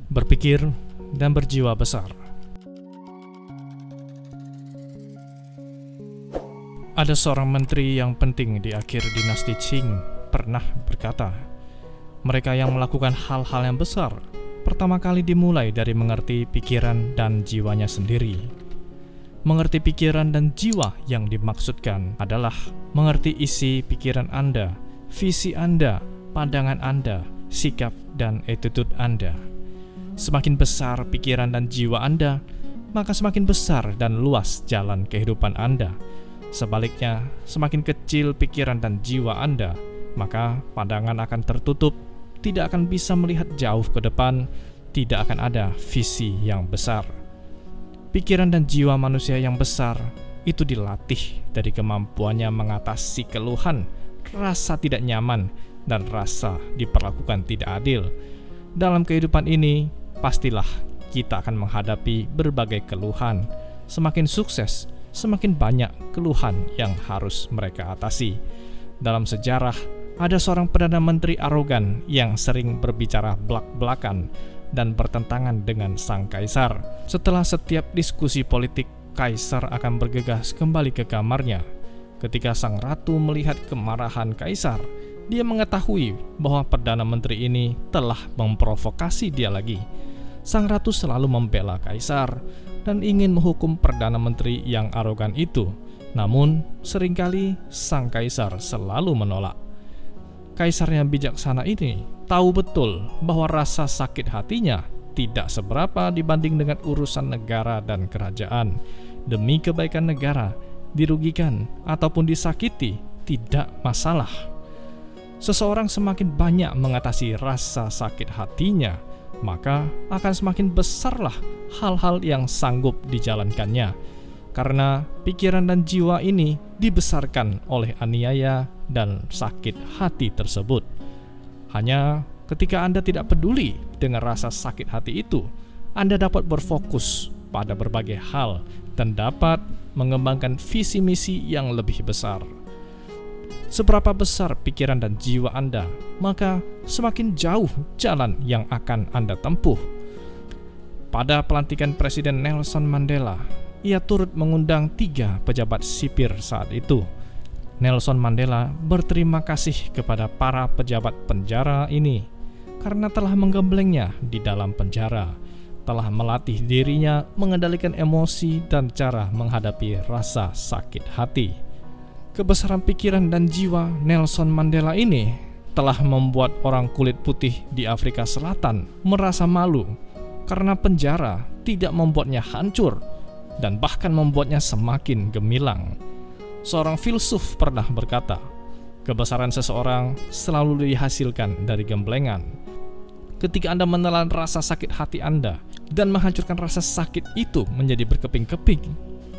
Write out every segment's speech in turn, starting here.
berpikir, dan berjiwa besar. Ada seorang menteri yang penting di akhir dinasti Qing pernah berkata, mereka yang melakukan hal-hal yang besar pertama kali dimulai dari mengerti pikiran dan jiwanya sendiri. Mengerti pikiran dan jiwa yang dimaksudkan adalah mengerti isi pikiran Anda, visi Anda, pandangan Anda, sikap dan attitude Anda. Semakin besar pikiran dan jiwa Anda, maka semakin besar dan luas jalan kehidupan Anda. Sebaliknya, semakin kecil pikiran dan jiwa Anda, maka pandangan akan tertutup, tidak akan bisa melihat jauh ke depan, tidak akan ada visi yang besar. Pikiran dan jiwa manusia yang besar itu dilatih dari kemampuannya mengatasi keluhan, rasa tidak nyaman, dan rasa diperlakukan tidak adil. Dalam kehidupan ini, pastilah kita akan menghadapi berbagai keluhan. Semakin sukses, semakin banyak keluhan yang harus mereka atasi. Dalam sejarah, ada seorang Perdana Menteri arogan yang sering berbicara belak-belakan dan bertentangan dengan sang kaisar. Setelah setiap diskusi politik, kaisar akan bergegas kembali ke kamarnya. Ketika sang ratu melihat kemarahan kaisar, dia mengetahui bahwa Perdana Menteri ini telah memprovokasi dia lagi. Sang ratu selalu membela kaisar dan ingin menghukum Perdana Menteri yang arogan itu. Namun, seringkali sang kaisar selalu menolak. Kaisar yang bijaksana ini tahu betul bahwa rasa sakit hatinya tidak seberapa dibanding dengan urusan negara dan kerajaan. Demi kebaikan negara, dirugikan ataupun disakiti tidak masalah. Seseorang semakin banyak mengatasi rasa sakit hatinya, maka akan semakin besarlah hal-hal yang sanggup dijalankannya. Karena pikiran dan jiwa ini dibesarkan oleh aniaya dan sakit hati tersebut. Hanya ketika Anda tidak peduli dengan rasa sakit hati itu, Anda dapat berfokus pada berbagai hal dan dapat mengembangkan visi misi yang lebih besar. Seberapa besar pikiran dan jiwa Anda, maka semakin jauh jalan yang akan Anda tempuh. Pada pelantikan Presiden Nelson Mandela, ia turut mengundang 3 pejabat sipir saat itu. Nelson Mandela berterima kasih kepada para pejabat penjara ini karena telah menggemblengnya di dalam penjara, telah melatih dirinya mengendalikan emosi dan cara menghadapi rasa sakit hati. Kebesaran pikiran dan jiwa Nelson Mandela ini telah membuat orang kulit putih di Afrika Selatan merasa malu karena penjara tidak membuatnya hancur dan bahkan membuatnya semakin gemilang. Seorang filsuf pernah berkata, kebesaran seseorang selalu dihasilkan dari gemblengan. Ketika Anda menelan rasa sakit hati Anda dan menghancurkan rasa sakit itu menjadi berkeping-keping,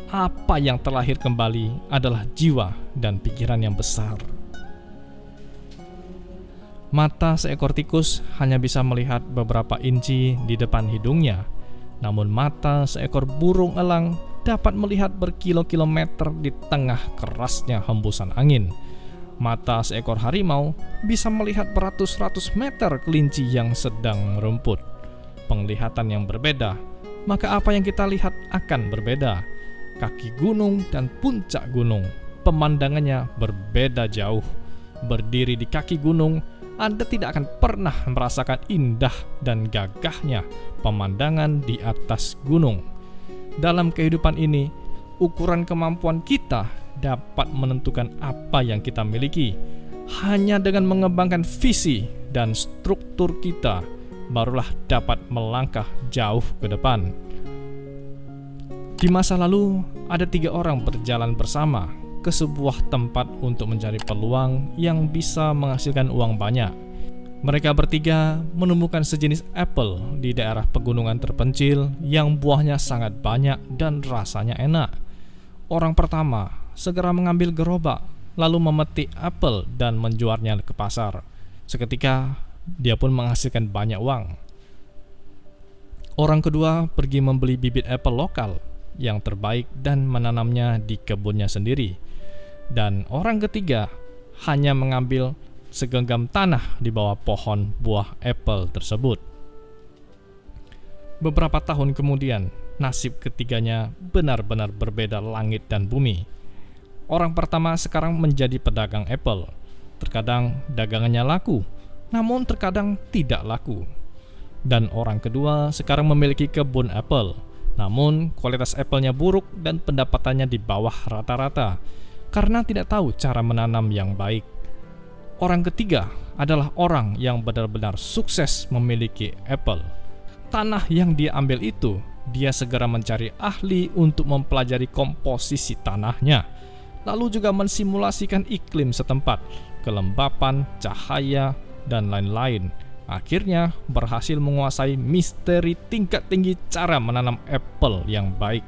apa yang terlahir kembali adalah jiwa dan pikiran yang besar. Mata seekor tikus hanya bisa melihat beberapa inci di depan hidungnya, namun mata seekor burung elang dapat melihat berkilo-kilometer di tengah kerasnya hembusan angin. Mata seekor harimau bisa melihat beratus-ratus meter kelinci yang sedang merumput. Penglihatan yang berbeda, maka apa yang kita lihat akan berbeda. Kaki gunung dan puncak gunung, pemandangannya berbeda jauh. Berdiri di kaki gunung, Anda tidak akan pernah merasakan indah dan gagahnya pemandangan di atas gunung. Dalam kehidupan ini, ukuran kemampuan kita dapat menentukan apa yang kita miliki. Hanya dengan mengembangkan visi dan struktur kita, barulah dapat melangkah jauh ke depan. Di masa lalu, ada 3 orang berjalan bersama ke sebuah tempat untuk mencari peluang yang bisa menghasilkan uang banyak. Mereka bertiga menemukan sejenis apel di daerah pegunungan terpencil yang buahnya sangat banyak dan rasanya enak. Orang pertama segera mengambil gerobak, lalu memetik apel dan menjualnya ke pasar. Seketika, dia pun menghasilkan banyak uang. Orang kedua pergi membeli bibit apel lokal yang terbaik dan menanamnya di kebunnya sendiri. Dan orang ketiga hanya mengambil segenggam tanah di bawah pohon buah apel tersebut. Beberapa tahun kemudian, nasib ketiganya benar-benar berbeda langit dan bumi. Orang pertama sekarang menjadi pedagang Apple. Terkadang dagangannya laku, namun terkadang tidak laku. Dan orang kedua sekarang memiliki kebun Apple, namun kualitas Apple-nya buruk dan pendapatannya di bawah rata-rata karena tidak tahu cara menanam yang baik. Orang ketiga adalah orang yang benar-benar sukses memiliki Apple. Tanah yang dia ambil itu, dia segera mencari ahli untuk mempelajari komposisi tanahnya, lalu juga mensimulasikan iklim setempat, kelembapan, cahaya, dan lain-lain. Akhirnya berhasil menguasai misteri tingkat tinggi cara menanam apel yang baik.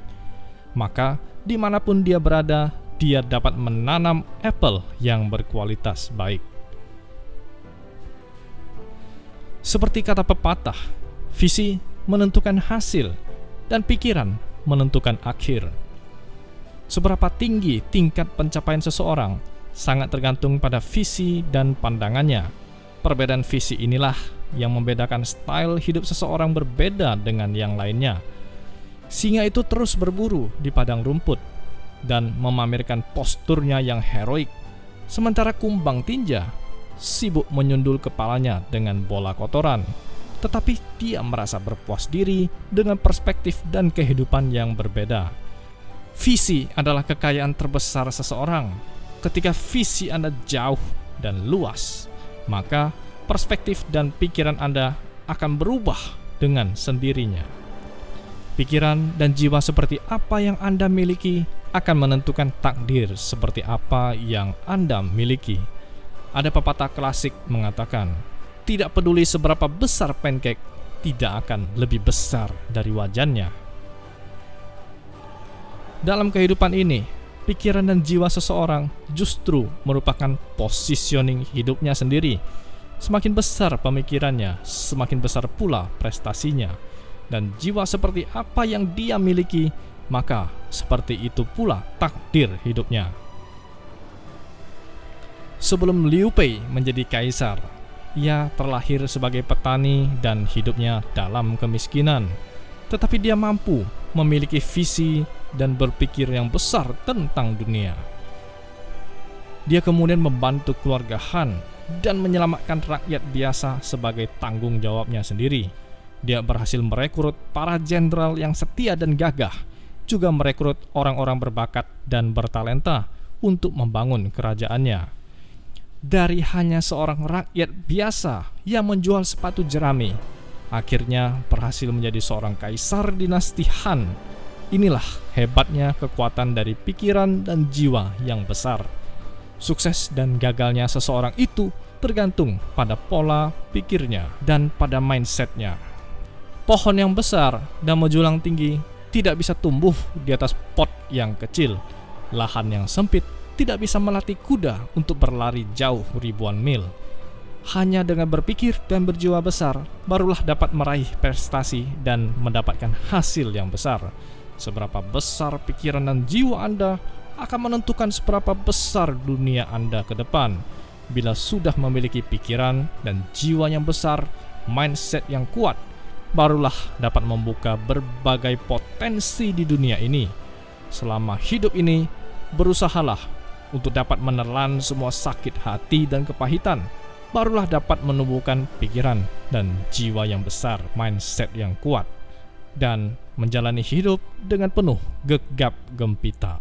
Maka dimanapun dia berada, dia dapat menanam apel yang berkualitas baik. Seperti kata pepatah, visi menentukan hasil dan pikiran menentukan akhir. Seberapa tinggi tingkat pencapaian seseorang sangat tergantung pada visi dan pandangannya. Perbedaan visi inilah yang membedakan style hidup seseorang berbeda dengan yang lainnya. Singa itu terus berburu di padang rumput dan memamerkan posturnya yang heroik, sementara kumbang tinja sibuk menyundul kepalanya dengan bola kotoran. Tetapi dia merasa berpuas diri dengan perspektif dan kehidupan yang berbeda. Visi adalah kekayaan terbesar seseorang. Ketika visi Anda jauh dan luas, maka perspektif dan pikiran Anda akan berubah dengan sendirinya. Pikiran dan jiwa seperti apa yang Anda miliki akan menentukan takdir seperti apa yang Anda miliki. Ada pepatah klasik mengatakan, tidak peduli seberapa besar pancake, tidak akan lebih besar dari wajannya. Dalam kehidupan ini, pikiran dan jiwa seseorang justru merupakan positioning hidupnya sendiri. Semakin besar pemikirannya, semakin besar pula prestasinya. Dan jiwa seperti apa yang dia miliki, maka seperti itu pula takdir hidupnya. Sebelum Liu Bei menjadi kaisar, ia terlahir sebagai petani dan hidupnya dalam kemiskinan. Tetapi dia mampu memiliki visi dan berpikir yang besar tentang dunia. Dia kemudian membantu keluarga Han dan menyelamatkan rakyat biasa sebagai tanggung jawabnya sendiri. Dia berhasil merekrut para jenderal yang setia dan gagah, juga merekrut orang-orang berbakat dan bertalenta untuk membangun kerajaannya. Dari hanya seorang rakyat biasa yang menjual sepatu jerami, akhirnya berhasil menjadi seorang kaisar dinasti Han. Inilah hebatnya kekuatan dari pikiran dan jiwa yang besar. Sukses dan gagalnya seseorang itu tergantung pada pola pikirnya dan pada mindsetnya. Pohon yang besar dan menjulang tinggi tidak bisa tumbuh di atas pot yang kecil. Lahan yang sempit tidak bisa melatih kuda untuk berlari jauh ribuan mil. Hanya dengan berpikir dan berjiwa besar, barulah dapat meraih prestasi dan mendapatkan hasil yang besar. Seberapa besar pikiran dan jiwa Anda akan menentukan seberapa besar dunia Anda ke depan. Bila sudah memiliki pikiran dan jiwa yang besar, mindset yang kuat, barulah dapat membuka berbagai potensi di dunia ini. Selama hidup ini, berusahalah untuk dapat menelan semua sakit hati dan kepahitan, barulah dapat menumbuhkan pikiran dan jiwa yang besar, mindset yang kuat, dan menjalani hidup dengan penuh gegap gempita.